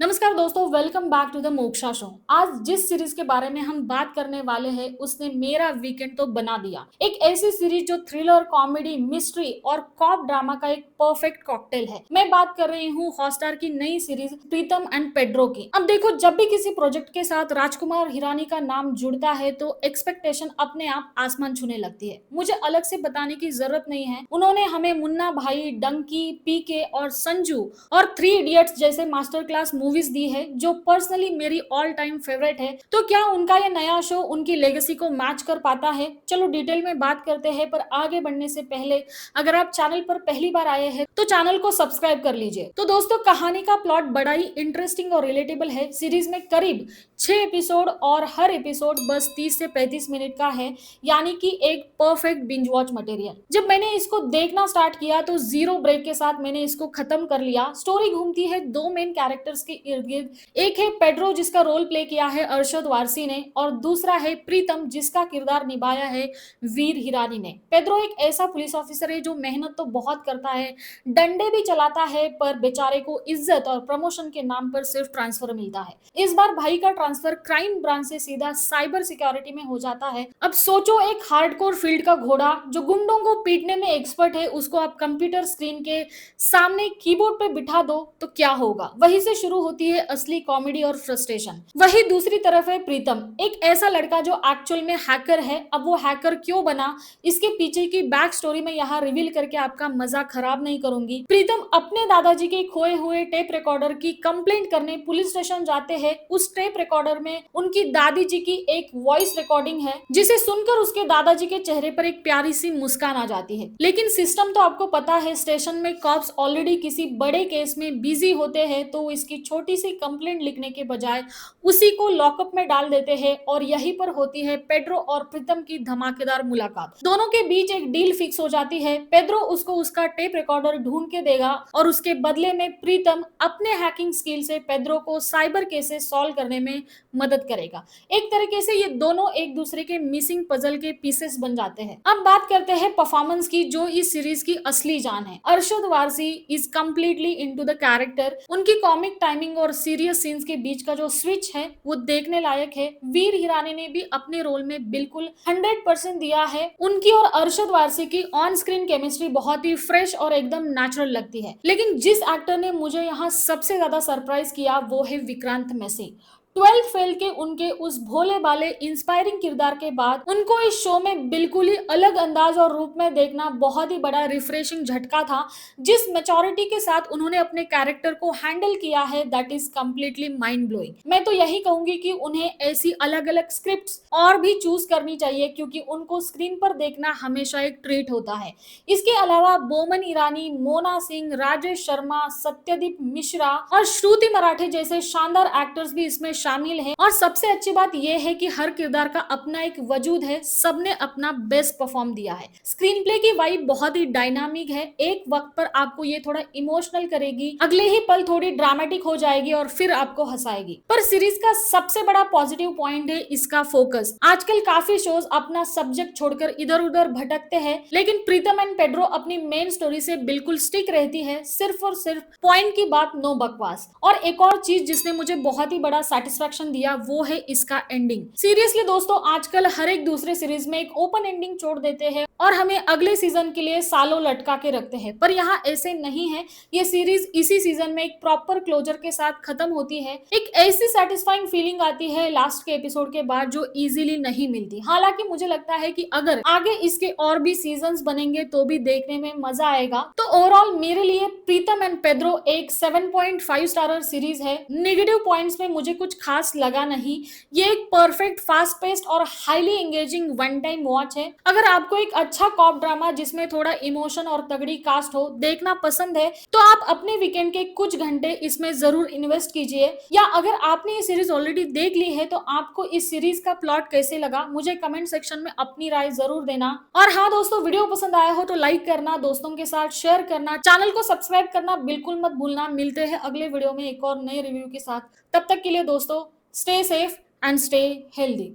नमस्कार दोस्तों, welcome back to the Moksha show. आज जिस सीरीज के बारे में हम बात करने वाले हैं उसने मेरा वीकेंड तो बना दिया। एक ऐसी सीरीज जो थ्रिलर, कॉमेडी, मिस्ट्री और कॉप ड्रामा का एक परफेक्ट कॉकटेल है। मैं बात कर रही हूँ हॉटस्टार की नई सीरीज प्रीतम एंड पेड्रो की। अब देखो, जब भी किसी प्रोजेक्ट के साथ राजकुमार हिरानी का नाम जुड़ता है तो एक्सपेक्टेशन अपने आप आसमान छूने लगती है। मुझे अलग से बताने की जरूरत नहीं है, उन्होंने हमें मुन्ना भाई, डंकी, पीके और संजू और थ्री इडियट्स जैसे मास्टर क्लास मूवीज दी है जो पर्सनली मेरी ऑल टाइम फेवरेट है। तो क्या उनका ये नया शो उनकी लेगेसी को मैच कर पाता है? चलो डिटेल में बात करते हैं, पर आगे बढ़ने से पहले अगर आप चैनल पर पहली बार आए हैं तो चैनल को सब्सक्राइब कर लीजिए। तो दोस्तों, कहानी का प्लॉट बड़ा ही इंटरेस्टिंग और रिलेटेबल है। सीरीज में करीब 6 एपिसोड और हर एपिसोड बस 30 से 35 मिनट का है, यानी कि एक परफेक्ट बिंज वॉच मटेरियल। जब मैंने इसको देखना स्टार्ट किया तो जीरो ब्रेक के साथ मैंने इसको खत्म कर लिया। स्टोरी घूमती है दो मेन कैरेक्टर्स के इर्द गिर्द। एक है पेड्रो जिसका रोल प्ले किया है अरशद वारसी ने, और दूसरा है प्रीतम जिसका किरदार निभाया है वीर हिरानी ने। पेड्रो एक ऐसा पुलिस ऑफिसर है जो मेहनत तो बहुत करता है, डंडे भी चलाता है, पर बेचारे को इज्जत और प्रमोशन के नाम पर सिर्फ ट्रांसफर मिलता है। इस बार भाई का ट्रांसफर क्राइम ब्रांच से सीधा साइबर सिक्योरिटी में हो जाता है। अब सोचो, एक हार्डकोर फील्ड का घोड़ा जो गुंडों को पीटने में एक्सपर्ट है, उसको आप कंप्यूटर स्क्रीन के सामने कीबोर्ड पे बिठा दो तो क्या होगा? वहीं से शुरू होती है असली कॉमेडी और फ्रस्ट्रेशन। वही दूसरी तरफ है प्रीतम, एक ऐसा लड़का जो एक्चुअल में हैकर है। अब वो हैकर क्यों बना, इसके पीछे की बैक स्टोरी में यहाँ रिवील करके आपका मजा खराब नहीं करूंगी। प्रीतम अपने दादाजी के खोए हुए टेप रिकॉर्डर की कंप्लेंट करने पुलिस स्टेशन जाते हैं। उस टेप रिकॉर्डर में उनकी दादी जी की एक वॉइस रिकॉर्डिंग है जिसे सुनकर उसके दादाजी के चेहरे पर एक प्यारी सी मुस्कान आ जाती है। लेकिन सिस्टम तो आपको पता है, स्टेशन में कॉप्स ऑलरेडी किसी बड़े केस में बिजी होते हैं, तो इसकी छोटी सी कंप्लेंट लिखने के बजाय उसी को लॉकअप में डाल देते हैं। और यहीं पर होती है पेड्रो और प्रीतम की धमाकेदार मुलाकात। दोनों के बीच एक डील फिक्स हो जाती है। पेड्रो उसको उसका टेप रिकॉर्डर ढूंढ के देगा और उसके बदले में प्रीतम अपने हैकिंग स्किल से पेड्रो को साइबर केसेस सॉल्व करने में मदद करेगा। एक तरीके से ये दोनों एक दूसरे के मिसिंग पजल के पीसेस बन जाते हैं। अब बात करते हैं परफॉर्मेंस की, जो इस सीरीज की असली जान है। Arshad Warsi is completely into the character. उनकी कॉमिक टाइमिंग और सीरियस सीन्स के बीच का जो स्विच है वो देखने लायक है। वीर हिरानी ने भी अपने रोल में बिल्कुल 100% दिया है। उनकी और अरशद वारसी की ऑन स्क्रीन केमिस्ट्री बहुत ही फ्रेश और एकदम नेचुरल लगती है। लेकिन जिस एक्टर ने मुझे यहाँ सबसे ज्यादा सरप्राइज किया वो है विक्रांत मैसी। 12th फेल के उनके उस भोले भाले इंस्पायरिंग किरदार के बाद उनको इस शो में बिल्कुल ही अलग अंदाज और रूप में देखना बहुत ही बड़ा रिफ्रेशिंग झटका था। जिस मैच्योरिटी के साथ उन्होंने अपने कैरेक्टर को हैंडल किया है, that is completely mind blowing. मैं तो यही कहूंगी कि उन्हें ऐसी अलग अलग स्क्रिप्ट्स और भी चूज करनी चाहिए, क्योंकि उनको स्क्रीन पर देखना हमेशा एक ट्रीट होता है। इसके अलावा बोमन ईरानी, मोना सिंह, राजेश शर्मा, सत्यदीप मिश्रा और श्रुति मराठे जैसे शानदार एक्टर्स भी इसमें शामिल हैं। और सबसे अच्छी बात यह है कि हर किरदार का अपना एक वजूद है, सबने अपना बेस्ट परफॉर्म दिया है। स्क्रीन प्ले की वाइब बहुत ही डायनामिक है। एक वक्त पर आपको ये थोड़ा इमोशनल करेगी, अगले ही पल थोड़ी ड्रामेटिक हो जाएगी और फिर आपको हंसाएगी। पर सीरीज का सबसे बड़ा पॉजिटिव पॉइंट है इसका फोकस। आजकल काफी शोज अपना सब्जेक्ट छोड़कर इधर उधर भटकते हैं, लेकिन प्रीतम एंड पेड्रो अपनी मेन स्टोरी से बिल्कुल स्टिक रहती है। सिर्फ और सिर्फ पॉइंट की बात, नो बकवास। और एक और चीज जिसने मुझे बहुत ही बड़ा सेटिस्फेक्शन दिया वो है इसका एंडिंग। सीरियसली दोस्तों, आजकल हर एक दूसरे सीरीज में एक ओपन एंडिंग छोड़ देते हैं और हमें अगले सीजन के लिए सालों लटका के रखते हैं, पर यहाँ ऐसे नहीं है। ये सीरीज इसी सीजन में एक प्रॉपर क्लोजर के साथ खत्म होती है। एक ऐसी सेटिस्फाइंग फीलिंग आती है लास्ट के एपिसोड के बाद जो इजीली नहीं मिलती। हालांकि मुझे लगता है कि अगर आगे इसके और भी सीजन्स बनेंगे तो भी देखने में मजा आएगा। तो ओवरऑल मेरे लिए प्रीतम एंड पेड्रो एक 7.5 स्टार सीरीज है। नेगेटिव पॉइंट्स में मुझे कुछ खास लगा नहीं। ये एक परफेक्ट, फास्ट पेस्ड और highly engaging one time watch है। अगर आपको एक अच्छा कॉप ड्रामा जिसमें थोड़ा इमोशन और तगड़ी कास्ट हो देखना पसंद है तो आप अपने वीकेंड के कुछ घंटे इसमें जरूर इन्वेस्ट कीजिए। या अगर आपने ये सीरीज ऑलरेडी देख ली है तो आपको इस सीरीज का प्लॉट कैसे लगा मुझे कमेंट सेक्शन में अपनी राय जरूर देना। और हाँ दोस्तों, वीडियो पसंद आया हो तो लाइक करना, दोस्तों के साथ शेयर करना, चैनल को सब्सक्राइब करना बिल्कुल मत भूलना। मिलते हैं अगले वीडियो में एक और नए रिव्यू के साथ। तब तक के लिए दोस्तों, stay safe and stay healthy.